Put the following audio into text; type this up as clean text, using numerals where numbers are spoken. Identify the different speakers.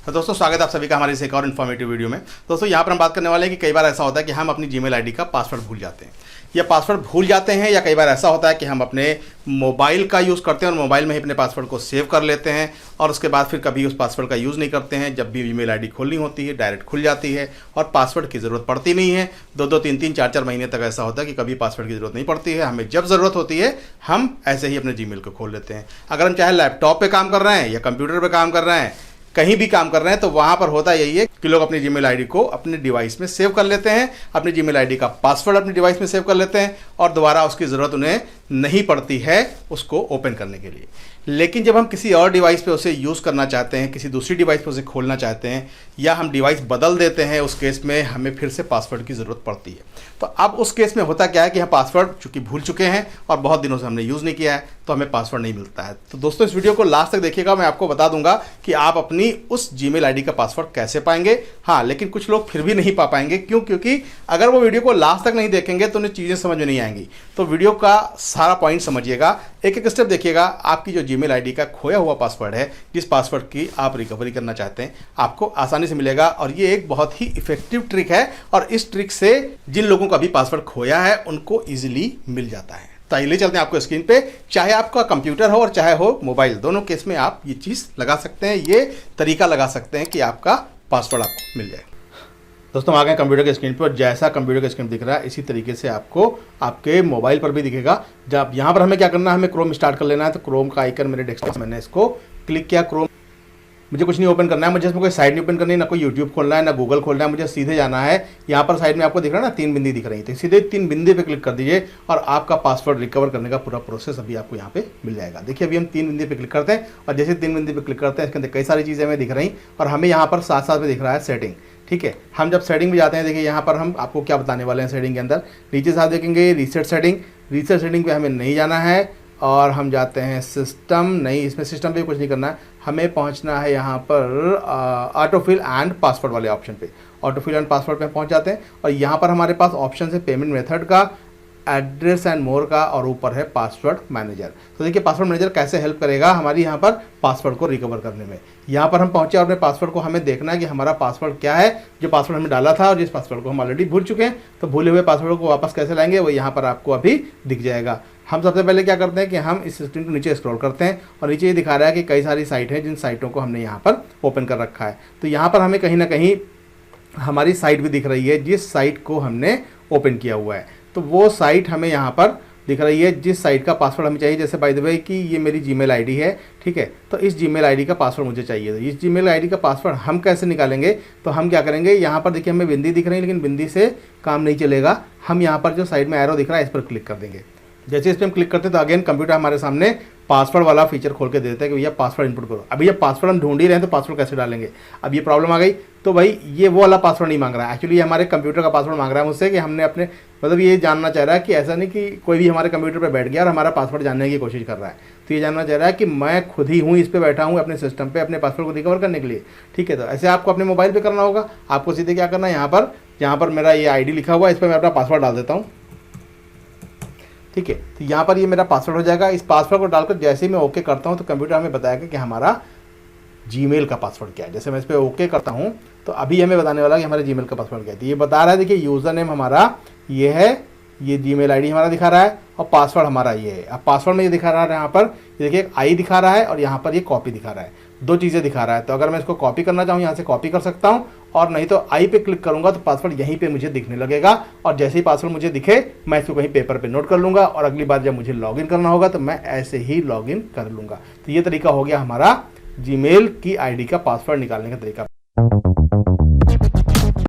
Speaker 1: तो दोस्तों स्वागत है आप सभी का हमारी इस एक और इन्फॉर्मेटिव वीडियो में। दोस्तों यहाँ पर हम बात करने वाले हैं कि कई बार ऐसा होता है कि हम अपनी जीमेल आईडी का पासवर्ड भूल जाते हैं या कई बार ऐसा होता है कि हम अपने मोबाइल का यूज़ करते हैं और मोबाइल में ही अपने पासवर्ड को सेव कर लेते हैं और उसके बाद फिर कभी उस पासवर्ड का यूज़ नहीं करते हैं। जब भी जीमेल आईडी खोलनी होती है डायरेक्ट खुल जाती है और पासवर्ड की ज़रूरत पड़ती नहीं है। 2-2, 3-3, 4-4 महीने तक ऐसा होता है कि कभी पासवर्ड की ज़रूरत नहीं पड़ती है। हमें जब ज़रूरत होती है हम ऐसे ही अपने जीमेल को खोल लेते हैं। अगर हम चाहे लैपटॉप पे काम कर रहे हैं या कंप्यूटर पे काम कर रहे हैं, कहीं भी काम कर रहे हैं, तो वहां पर होता यही है कि लोग अपनी जीमेल आईडी को अपने डिवाइस में सेव कर लेते हैं, अपनी जीमेल आईडी का पासवर्ड अपने डिवाइस में सेव कर लेते हैं और दोबारा उसकी ज़रूरत उन्हें नहीं पड़ती है उसको ओपन करने के लिए। लेकिन जब हम किसी और डिवाइस पे उसे यूज़ करना चाहते हैं, किसी दूसरी डिवाइस पे उसे खोलना चाहते हैं या हम डिवाइस बदल देते हैं, उस केस में हमें फिर से पासवर्ड की ज़रूरत पड़ती है। तो अब उस केस में होता क्या है कि हम पासवर्ड चूँकि भूल चुके हैं और बहुत दिनों से हमने यूज़ नहीं किया है तो हमें पासवर्ड नहीं मिलता है। तो दोस्तों इस वीडियो को लास्ट तक देखिएगा, मैं आपको बता दूंगा कि आप अपनी उस जीमेल आईडी का पासवर्ड कैसे पाएंगे। हाँ, लेकिन कुछ लोग फिर भी नहीं पा पाएंगे। क्यों? क्योंकि अगर वो वीडियो को लास्ट तक नहीं देखेंगे तो उन्हें चीज़ें समझ में नहीं आएंगी। तो वीडियो का सारा पॉइंट समझिएगा, एक एक स्टेप देखिएगा। आपकी जो जीमेल आईडी का खोया हुआ पासवर्ड है, जिस पासवर्ड की आप रिकवरी करना चाहते हैं, आपको आसानी से मिलेगा और ये एक बहुत ही इफेक्टिव ट्रिक है और इस ट्रिक से जिन लोगों का भी पासवर्ड खोया है उनको ईजिली मिल जाता है। तो आइए चलते हैं आपको स्क्रीन पे। चाहे आपका कंप्यूटर हो और चाहे हो मोबाइल, दोनों केस में आप ये चीज़ लगा सकते हैं, ये तरीका लगा सकते हैं कि आपका पासवर्ड आपको मिल जाए। दोस्तों हम आ गए कंप्यूटर के स्क्रीन पे और जैसा कंप्यूटर का स्क्रीन दिख रहा है इसी तरीके से आपको आपके मोबाइल पर भी दिखेगा। जब यहाँ पर हमें क्या करना है, हमें क्रोम स्टार्ट कर लेना है। तो क्रोम का आइकन मेरे डेस्कटॉप, मैंने इसको क्लिक किया। क्रोम मुझे कुछ नहीं ओपन करना है, मुझे इसमें कोई साइट नहीं ओपन करनी है, ना कोई यूट्यूब खोलना है, ना गूगल खोलना है। मुझे सीधे जाना है, यहाँ पर साइड में आपको दिख रहा है ना 3 बिंदी दिख रही है, तो सीधे 3 बिंदी पे क्लिक कर दीजिए और आपका पासवर्ड रिकवर करने का पूरा प्रोसेस अभी आपको यहाँ पे मिल जाएगा। देखिए अभी हम 3 बिंदी पे क्लिक करते हैं और जैसे 3 बिंदी पे क्लिक करते हैं इसके अंदर कई सारी चीज़ें हमें दिख रही और हमें यहाँ पर साथ साथ में दिख रहा है सेटिंग। ठीक है, हम जब सेटिंग में जाते हैं, देखिए यहाँ पर हम आपको क्या बताने वाले हैं। सेटिंग के अंदर नीचे साथ देखेंगे रीसेट सेटिंग। रीसेट सेटिंग पे हमें नहीं जाना है और हम जाते हैं सिस्टम। नहीं, इसमें सिस्टम पे कुछ नहीं करना है, हमें पहुंचना है यहाँ पर ऑटोफिल एंड पासवर्ड वाले ऑप्शन पे। ऑटोफिल एंड पासवर्ड पे पहुंच जाते हैं और यहाँ पर हमारे पास ऑप्शन है पेमेंट मेथड का, एड्रेस एंड मोर का और ऊपर है पासवर्ड मैनेजर। तो देखिए पासवर्ड मैनेजर कैसे हेल्प करेगा हमारी यहाँ पर पासवर्ड को रिकवर करने में। यहाँ पर हम पहुँचे और अपने पासवर्ड को हमें देखना है कि हमारा पासवर्ड क्या है, जो पासवर्ड हमने डाला था और जिस पासवर्ड को हम ऑलरेडी भूल चुके हैं। तो भूले हुए पासवर्ड को वापस कैसे लाएंगे वो यहाँ पर आपको अभी दिख जाएगा। हम सबसे पहले क्या करते हैं कि हम इस स्क्रीन को नीचे स्क्रॉल करते हैं और नीचे ये दिखा रहा है कि कई सारी साइट हैं जिन साइटों को हमने यहाँ पर ओपन कर रखा है। तो यहाँ पर हमें कहीं ना कहीं हमारी साइट भी दिख रही है जिस साइट को हमने ओपन किया हुआ है। तो वो साइट हमें यहाँ पर दिख रही है जिस साइट का पासवर्ड हमें चाहिए। जैसे बाय द वे कि ये मेरी जीमेल आईडी है, ठीक है, तो इस जीमेल आईडी का पासवर्ड मुझे चाहिए। तो इस जीमेल आईडी का पासवर्ड हम कैसे निकालेंगे, तो हम क्या करेंगे, यहाँ पर देखिए हमें बिंदी दिख रही है लेकिन बिंदी से काम नहीं चलेगा। हम यहाँ पर जो साइड में एरो दिख रहा है इस पर क्लिक कर देंगे। जैसे इस पर हम क्लिक करते हैं तो अगेन कंप्यूटर हमारे सामने पासवर्ड वाला फीचर खोल के देता है कि भैया पासवर्ड इनपुट करो। अभी ये पासवर्ड हम ढूंढ ही रहे हैं तो पासवर्ड कैसे डालेंगे। अब ये प्रॉब्लम आ गई, तो भाई ये वो वाला पासवर्ड नहीं मांग रहा है, एक्चुअली ये हमारे कंप्यूटर का पासवर्ड मांग रहा है मुझसे कि हमने अपने मतलब ये जानना चाह रहा है कि ऐसा नहीं कि कोई भी हमारे कंप्यूटर पर बैठ गया और हमारा पासवर्ड जानने की कोशिश कर रहा है। तो ये जानना चाह रहा है कि मैं खुद ही हूँ, इस पर बैठा हूँ अपने सिस्टम पे अपने पासवर्ड को रिकवर करने के लिए। ठीक है, तो ऐसे आपको अपने मोबाइल पर करना होगा। आपको सीधे क्या करना है, यहाँ पर मेरा ये ID लिखा हुआ है, इस पर मैं अपना पासवर्ड डाल देता हूँ। ठीक है, तो यहाँ पर ये मेरा पासवर्ड हो जाएगा। इस पासवर्ड को डालकर जैसे ही मैं ओके करता हूँ तो कंप्यूटर हमें बताएगा कि हमारा जीमेल का पासवर्ड क्या है। जैसे मैं इस पर ओके करता हूँ तो अभी हमें बताने वाला कि हमारे जीमेल का पासवर्ड क्या है। तो ये बता रहा है, देखिए यूज़र नेम हमारा ये है, ये जीमेल आईडी हमारा दिखा रहा है और पासवर्ड हमारा ये है। अब पासवर्ड में ये दिखा रहा है, यहाँ पर देखिए एक आई दिखा रहा है और यहाँ पर ये कॉपी दिखा रहा है, 2 चीज़ें दिखा रहा है। तो अगर मैं इसको कॉपी करना चाहूँ यहाँ से कॉपी कर सकता हूँ और नहीं तो आई पे क्लिक करूँगा तो पासवर्ड यहीं पे मुझे दिखने लगेगा और जैसे ही पासवर्ड मुझे दिखे मैं इसको कहीं पेपर पे नोट कर लूँगा और अगली बार जब मुझे लॉगिन करना होगा तो मैं ऐसे ही लॉगिन कर लूँगा। तो ये तरीका हो गया हमारा जीमेल की आईडी का पासवर्ड निकालने का तरीका।